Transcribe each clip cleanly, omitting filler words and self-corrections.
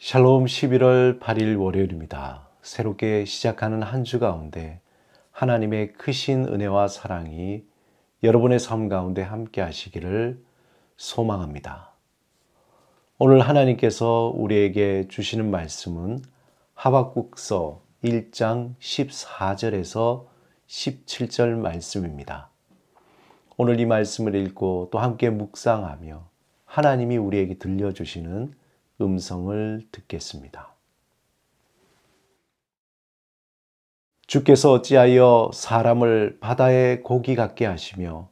샬롬 11월 8일 월요일입니다. 새롭게 시작하는 한 주 가운데 하나님의 크신 은혜와 사랑이 여러분의 삶 가운데 함께 하시기를 소망합니다. 오늘 하나님께서 우리에게 주시는 말씀은 하박국서 1장 14절에서 17절 말씀입니다. 오늘 이 말씀을 읽고 또 함께 묵상하며 하나님이 우리에게 들려주시는 음성을 듣겠습니다. 주께서 어찌하여 사람을 바다의 고기 같게 하시며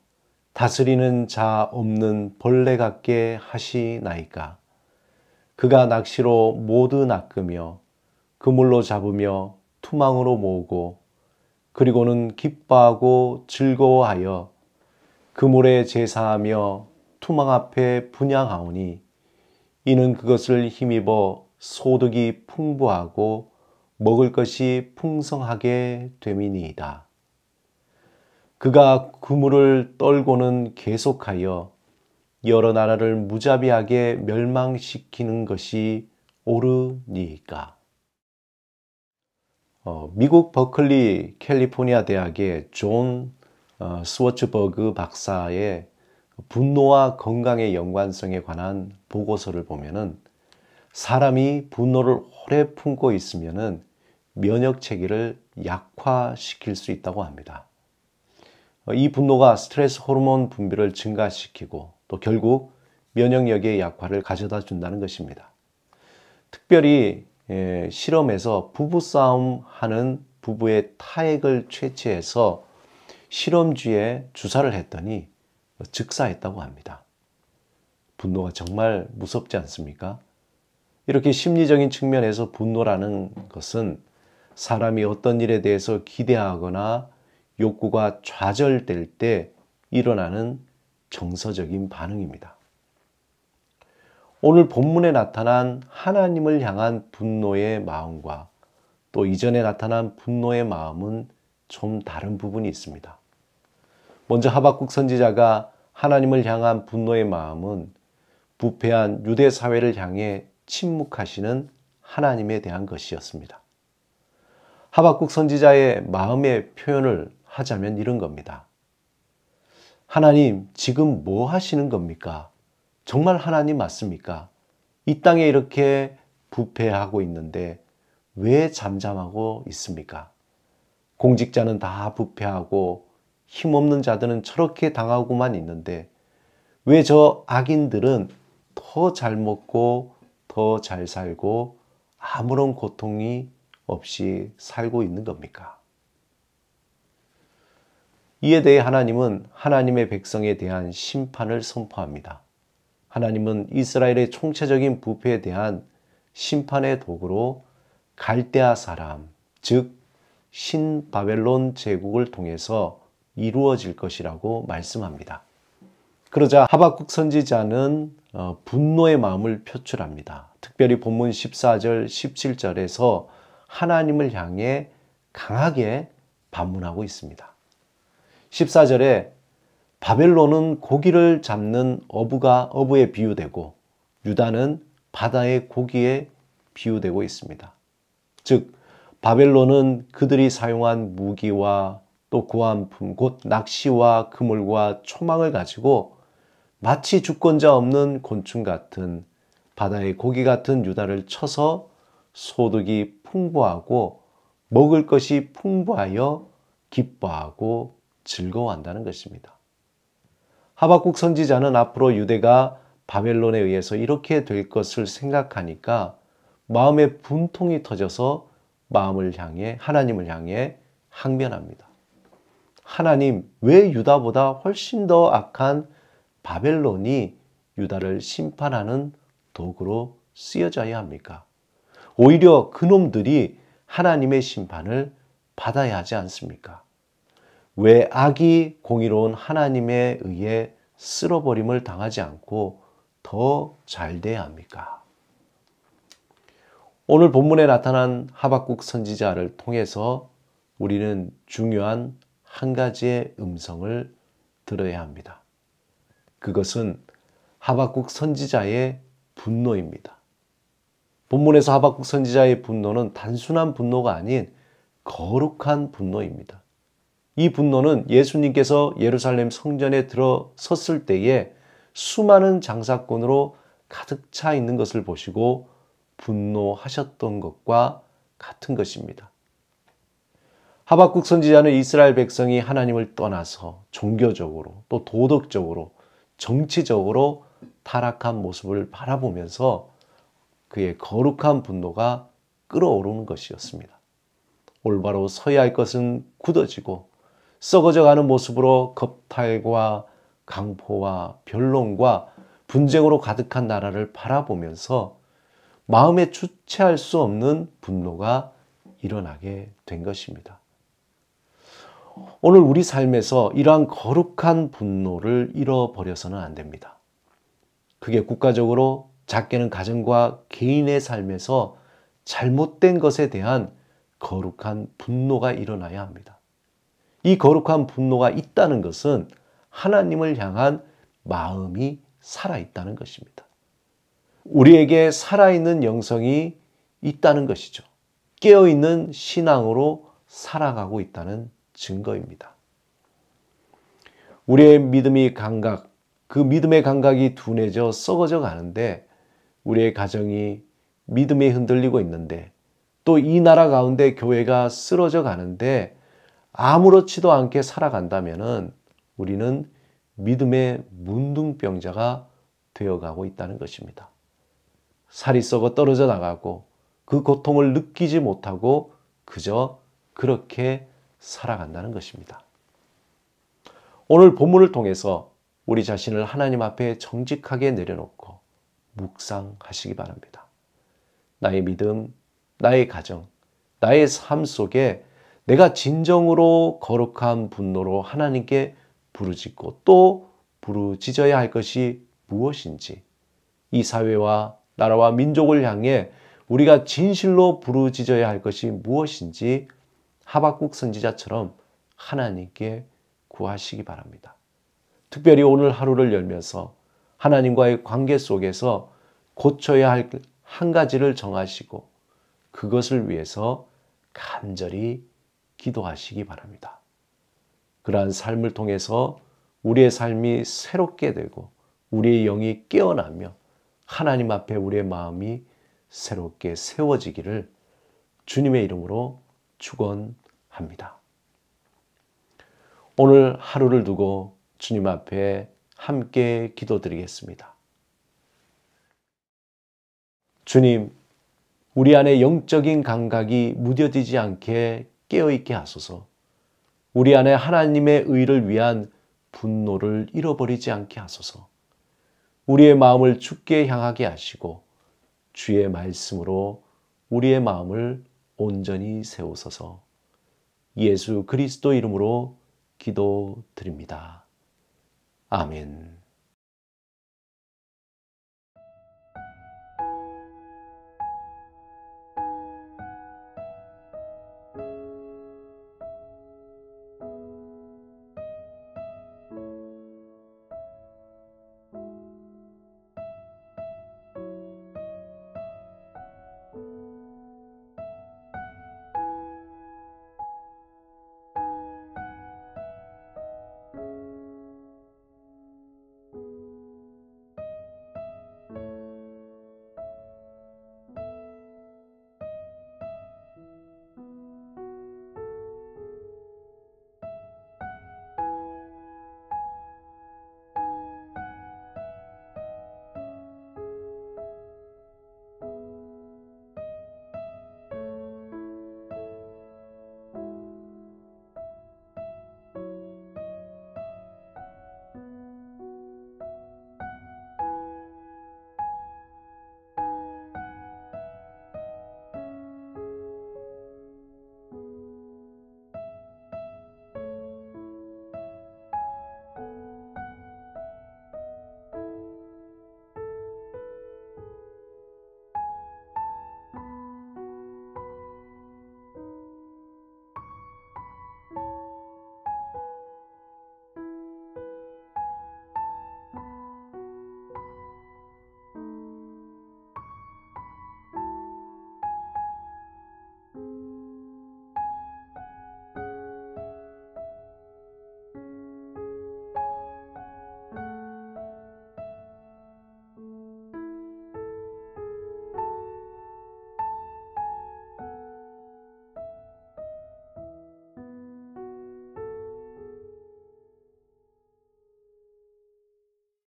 다스리는 자 없는 벌레 같게 하시나이까. 그가 낚시로 모두 낚으며 그물로 잡으며 투망으로 모으고 그리고는 기뻐하고 즐거워하여 그물에 제사하며 투망 앞에 분향하오니 이는 그것을 힘입어 소득이 풍부하고 먹을 것이 풍성하게 됨이니이다. 그가 그물을 떨고는 계속하여 여러 나라를 무자비하게 멸망시키는 것이 옳으니이까. 미국 버클리 캘리포니아 대학의 존 스워츠버그 박사의 분노와 건강의 연관성에 관한 보고서를 보면은 사람이 분노를 오래 품고 있으면은 면역 체계를 약화시킬 수 있다고 합니다. 이 분노가 스트레스 호르몬 분비를 증가시키고 또 결국 면역력의 약화를 가져다 준다는 것입니다. 특별히 실험에서 부부싸움 하는 부부의 타액을 채취해서 실험쥐에 주사를 했더니 즉사했다고 합니다. 분노가 정말 무섭지 않습니까? 이렇게 심리적인 측면에서 분노라는 것은 사람이 어떤 일에 대해서 기대하거나 욕구가 좌절될 때 일어나는 정서적인 반응입니다. 오늘 본문에 나타난 하나님을 향한 분노의 마음과 또 이전에 나타난 분노의 마음은 좀 다른 부분이 있습니다. 먼저 하박국 선지자가 하나님을 향한 분노의 마음은 부패한 유대 사회를 향해 침묵하시는 하나님에 대한 것이었습니다. 하박국 선지자의 마음의 표현을 하자면 이런 겁니다. 하나님, 지금 뭐 하시는 겁니까? 정말 하나님 맞습니까? 이 땅에 이렇게 부패하고 있는데 왜 잠잠하고 있습니까? 공직자는 다 부패하고 힘없는 자들은 저렇게 당하고만 있는데 왜 저 악인들은 더 잘 먹고 더 잘 살고 아무런 고통이 없이 살고 있는 겁니까? 이에 대해 하나님은 하나님의 백성에 대한 심판을 선포합니다. 하나님은 이스라엘의 총체적인 부패에 대한 심판의 도구로 갈대아 사람, 즉 신바벨론 제국을 통해서 이루어질 것이라고 말씀합니다. 그러자 하박국 선지자는 분노의 마음을 표출합니다. 특별히 본문 14절, 17절에서 하나님을 향해 강하게 반문하고 있습니다. 14절에 바벨론은 고기를 잡는 어부에 비유되고 유다는 바다의 고기에 비유되고 있습니다. 즉 바벨론은 그들이 사용한 무기와 또 구한품, 곧 낚시와 그물과 초망을 가지고 마치 주권자 없는 곤충 같은 바다의 고기 같은 유다를 쳐서 소득이 풍부하고 먹을 것이 풍부하여 기뻐하고 즐거워한다는 것입니다. 하박국 선지자는 앞으로 유대가 바벨론에 의해서 이렇게 될 것을 생각하니까 마음에 분통이 터져서 하나님을 향해 항변합니다. 하나님, 왜 유다보다 훨씬 더 악한 바벨론이 유다를 심판하는 도구로 쓰여져야 합니까? 오히려 그놈들이 하나님의 심판을 받아야 하지 않습니까? 왜 악이 공의로운 하나님에 의해 쓸어버림을 당하지 않고 더 잘 돼야 합니까? 오늘 본문에 나타난 하박국 선지자를 통해서 우리는 중요한 한 가지의 음성을 들어야 합니다. 그것은 하박국 선지자의 분노입니다. 본문에서 하박국 선지자의 분노는 단순한 분노가 아닌 거룩한 분노입니다. 이 분노는 예수님께서 예루살렘 성전에 들어섰을 때에 수많은 장사꾼으로 가득 차 있는 것을 보시고 분노하셨던 것과 같은 것입니다. 하박국 선지자는 이스라엘 백성이 하나님을 떠나서 종교적으로 또 도덕적으로 정치적으로 타락한 모습을 바라보면서 그의 거룩한 분노가 끓어오르는 것이었습니다. 올바로 서야 할 것은 굳어지고 썩어져가는 모습으로 겁탈과 강포와 변론과 분쟁으로 가득한 나라를 바라보면서 마음에 주체할 수 없는 분노가 일어나게 된 것입니다. 오늘 우리 삶에서 이러한 거룩한 분노를 잃어버려서는 안 됩니다. 그게 국가적으로, 작게는 가정과 개인의 삶에서 잘못된 것에 대한 거룩한 분노가 일어나야 합니다. 이 거룩한 분노가 있다는 것은 하나님을 향한 마음이 살아있다는 것입니다. 우리에게 살아있는 영성이 있다는 것이죠. 깨어있는 신앙으로 살아가고 있다는 증거입니다. 우리의 믿음의 감각이 둔해져 썩어져 가는데, 우리의 가정이 믿음에 흔들리고 있는데, 또 이 나라 가운데 교회가 쓰러져 가는데 아무렇지도 않게 살아간다면 우리는 믿음의 문둥병자가 되어가고 있다는 것입니다. 살이 썩어 떨어져 나가고 그 고통을 느끼지 못하고 그저 그렇게 살아간다는 것입니다. 오늘 본문을 통해서 우리 자신을 하나님 앞에 정직하게 내려놓고 묵상하시기 바랍니다. 나의 믿음, 나의 가정, 나의 삶 속에 내가 진정으로 거룩한 분노로 하나님께 부르짖고 또 부르짖어야 할 것이 무엇인지, 이 사회와 나라와 민족을 향해 우리가 진실로 부르짖어야 할 것이 무엇인지 하박국 선지자처럼 하나님께 구하시기 바랍니다. 특별히 오늘 하루를 열면서 하나님과의 관계 속에서 고쳐야 할 한 가지를 정하시고 그것을 위해서 간절히 기도하시기 바랍니다. 그러한 삶을 통해서 우리의 삶이 새롭게 되고 우리의 영이 깨어나며 하나님 앞에 우리의 마음이 새롭게 세워지기를 주님의 이름으로 축원합니다. 오늘 하루를 두고 주님 앞에 함께 기도드리겠습니다. 주님, 우리 안에 영적인 감각이 무뎌지지 않게 깨어있게 하소서. 우리 안에 하나님의 의를 위한 분노를 잃어버리지 않게 하소서. 우리의 마음을 주께 향하게 하시고 주의 말씀으로 우리의 마음을 온전히 세우소서. 예수 그리스도 이름으로 기도드립니다. 아멘.